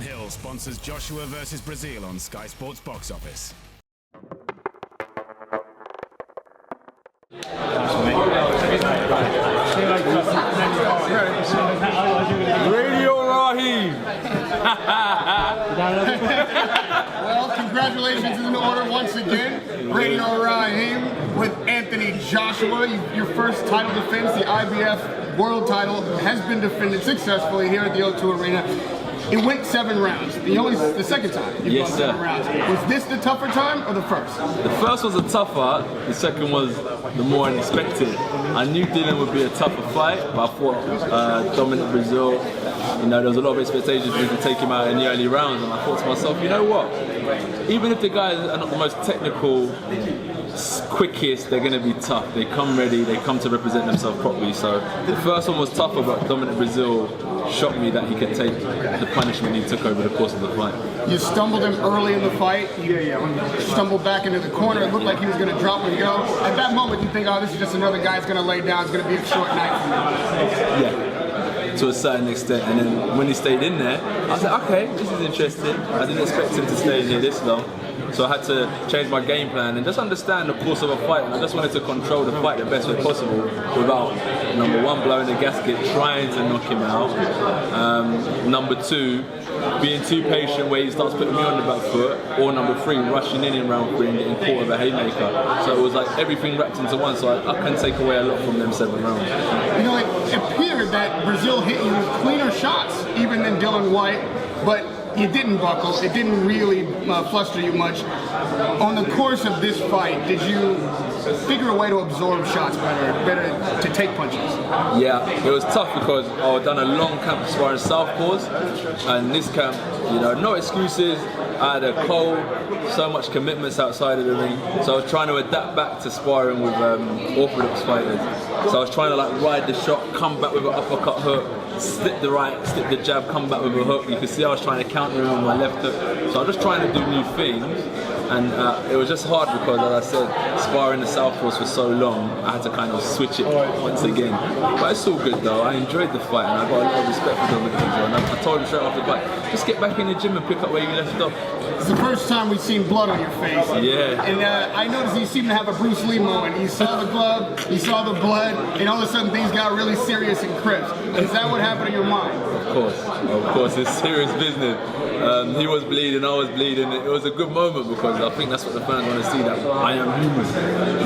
Hill sponsors Joshua versus Breazeale on Sky Sports Box Office. Radio Raheem. Well, congratulations is in order once again. Radio Raheem with Anthony Joshua. Your first title defense, the IBF World title, has been defended successfully here at the O2 Arena. It went 7 rounds. The second time you Yes, fought sir. 7 rounds. Was this the tougher time or the first? The first was a tougher, the second was the more unexpected. I knew Dylan would be a tougher fight, but I thought Dominic Breazeale, there was a lot of expectations for me to take him out in the early rounds, and I thought to myself, you know what? Even if the guys are not the most technical, quickest, they're going to be tough. They come ready, they come to represent themselves properly. So the first one was tougher, but Dominic Breazeale shocked me that he could take the punishment he took over the course of the fight. You stumbled him early in the fight. You stumbled back into the corner. It looked like he was going to drop and go. At that moment, you think, oh, this is just another guy that's going to lay down. It's going to be a short night for me. Yeah, to a certain extent. And then when he stayed in there, I was like, okay, this is interesting. I didn't expect him to stay in here this long. So I had to change my game plan and just understand the course of a fight. And I just wanted to control the fight the best way possible without, number one, blowing the gasket, trying to knock him out. Number two, being too patient where he starts putting me on the back foot. Or number three, rushing in round 3 and getting caught with a haymaker. So it was like everything wrapped into one. So I can take away a lot from them 7 rounds. It appeared that Breazeale hit you with cleaner shots, even than Dylan White, but you didn't buckle. It didn't really fluster you much. On the course of this fight, did you figure a way to absorb shots better to take punches? Yeah, it was tough because I had done a long camp sparring southpaws, and this camp, no excuses. I had a cold, so much commitments outside of the ring, so I was trying to adapt back to sparring with orthodox fighters. So I was trying to ride the shot, come back with an uppercut hook, slip the right, slip the jab, come back with a hook. You can see I was trying to counter him with my left hook. So I was just trying to do new things, and it was just hard because, as I said, sparring the southpaws for so long, I had to kind of switch it once again. But it's all good though. I enjoyed the fight, and I got a lot of respect for Dominic Breazeale. And I told him straight after the fight, just get back in the gym and pick up where you left off. It's the first time we've seen blood on your face. Yeah. And I noticed you seem to have a Bruce Lee moment. You saw the glove, you saw the blood, and all of a sudden things got really serious and crisp. Is that what happened in your mind? Of course, it's serious business. He was bleeding, I was bleeding. It was a good moment because I think that's what the fans want to see, that I am human. You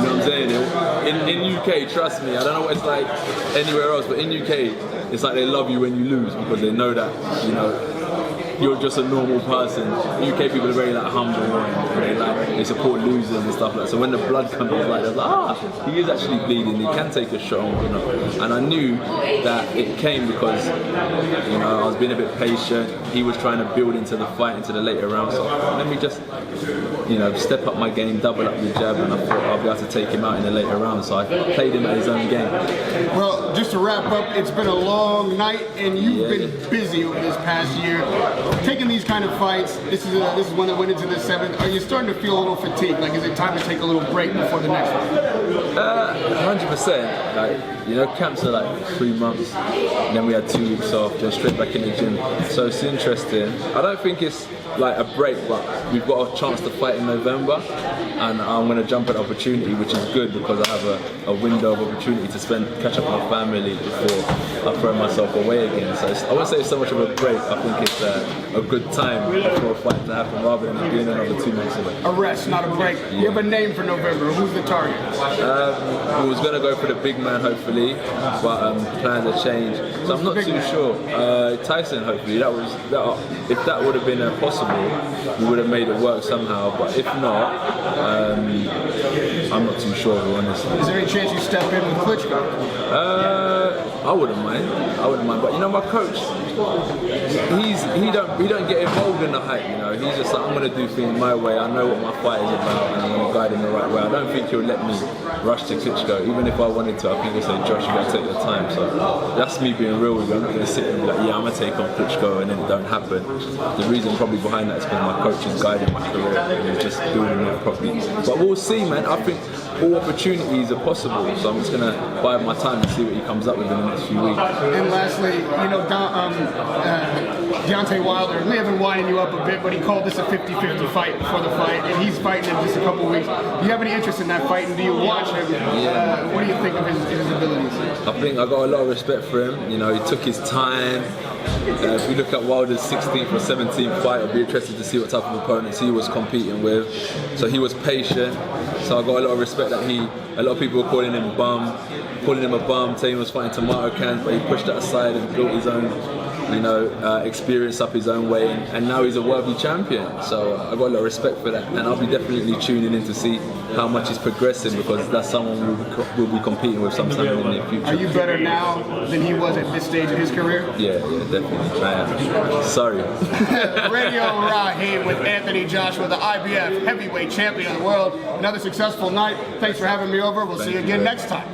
know what I'm saying? In UK, trust me, I don't know what it's like anywhere else, but in UK, it's like they love you when you lose because they know that, you're just a normal person. UK people are very humble and they support losers and stuff like that. So when the blood comes, they're like, he is actually bleeding. He can take a shot, And I knew that it came because I was being a bit patient. He was trying to build into the fight, into the later rounds. So let me just step up my game, double up the jab, and I thought I'll be able to take him out in the later rounds. So I played him at his own game. Well, just to wrap up, it's been a long night, and you've been busy over this past year. Taking these kind of fights, this is one that went into the 7th. Are you starting to feel a little fatigued? Is it time to take a little break before the next one? 100%. Camps are 3 months, and then we had 2 weeks off, then straight back in the gym. So it's interesting. I don't think it's a break, but we've got a chance to fight in November, and I'm going to jump at the opportunity, which is good because I have a window of opportunity to catch up with my family before I throw myself away again. So I won't say it's so much of a break. I think it's a good time for a fight to happen rather than being another 2 months away. A rest, not a break. You have a name for November. Who's the target? We was going to go for the big man, hopefully, but plans have changed. So I'm not too sure. Tyson, hopefully. If that would have been possible, we would have made it work somehow. But if not, I'm not too sure, honestly. Is there any chance you step in with Klitschko? I wouldn't mind. But my coach, he don't get involved in the hype. He's just like, I'm gonna do things my way. I know what my fight is about, and I'm gonna guide him the right way. I don't think he'll let me rush to Klitschko. Even if I wanted to, I think he'll say, Josh, you gotta take your time. So that's me being real with you. I'm not gonna sit and be like, yeah, I'm gonna take on Klitschko, and then it don't happen. The reason probably behind that is because my coach is guiding my career and he's just doing it properly. But we'll see, man. I think all opportunities are possible. So I'm just going to bide my time and see what he comes up with in the next few weeks. And lastly, you know, Deontay Wilder may have been winding you up a bit, but he called this a 50-50 fight before the fight, and he's fighting in just a couple weeks. Do you have any interest in that fight, and do you watch him? What do you think of his abilities? I think I got a lot of respect for him. You know, he took his time. If we look at Wilder's 16th or 17th fight, I'd be interested to see what type of opponents he was competing with. So he was patient. So I got a lot of respect that a lot of people were calling him a bum, saying he was fighting tomato cans, but he pushed that aside and built his own, experience up his own way, and now he's a worthy champion. So I got a lot of respect for that, and I'll be definitely tuning in to see how much he's progressing, because that's someone we'll be competing with sometime in the near future. Are you better now than he was at this stage of his career? Yeah, definitely. I am. Sorry. Radio Raheem with Anthony Joshua, the IBF heavyweight champion of the world. Another successful night. Thanks for having me over. We'll see you again next time.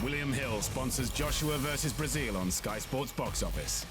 William Hill sponsors Joshua versus Breazeale on Sky Sports Box Office.